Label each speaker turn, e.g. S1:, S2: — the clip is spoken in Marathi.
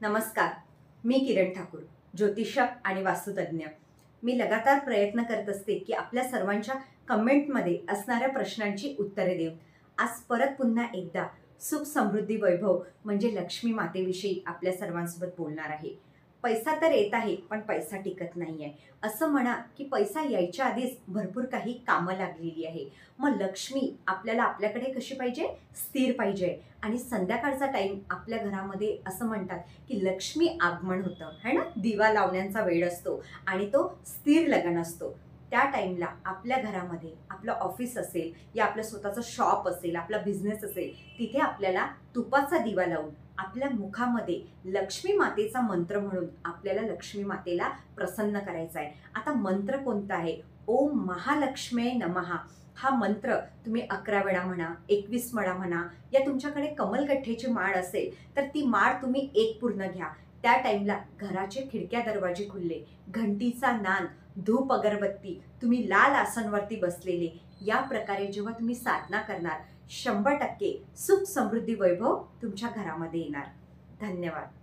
S1: नमस्कार, मी किरण ठाकूर, ज्योतिषक आणि वास्तुतज्ञ। मी लगातार प्रयत्न करत असते की आपल्या सर्वांच्या कमेंटमध्ये असणाऱ्या प्रश्नांची उत्तरे देऊ। आज परत पुन्हा एकदा सुख समृद्धी वैभव म्हणजे लक्ष्मी मातेविषयी आपल्या सर्वांसोबत बोलणार आहे। पैसा तर येत आहे पण पैसा टिकत नाहीये। असं म्हणा की पैसा यायच्या आधीच भरपूर काही कामं लागलेली आहे। मग लक्ष्मी आपल्याला आपल्याकडे कशी पाहिजे? स्थिर पाहिजे। आणि संध्याकाळचा टाइम आपल्या घरामध्ये असं म्हणतात की लक्ष्मी आगमन होतं है ना, दिवा लावण्याचा वेळ असतो आणि तो स्थिर लगन असतो। त्या टाइमला आपल्या घरामध्ये आपलं ऑफिस असेल या आपलं स्वतःचं शॉप असेल, आपला बिझनेस असेल, तिथे आपल्याला तुपाचा दिवा लावून आपल्या मुखामध्ये लक्ष्मी मातेचा मंत्र म्हणून आपल्याला लक्ष्मी मातेला प्रसन्न करायचा आहे। आता मंत्र कोणता आहे? ओम महालक्ष्मी नमः हा मंत्र तुम्ही 11 वेळा म्हणा, 21 वेळा म्हणा, या तुमच्याकडे कमलगठ्ठेची माळ असेल तर ती माळ तुम्ही एक पूर्ण घ्या। त्या टाइमला घराचे खिडक्या दरवाजे खुलले, घंटीचा नाद, धूप अगरबत्ती, तुम्ही लाल आसनवरती बसलेले, या प्रकारे जेव्हा तुम्ही साधना करणार 100% सुख समृद्धी वैभव तुमच्या घरामध्ये येणार। धन्यवाद।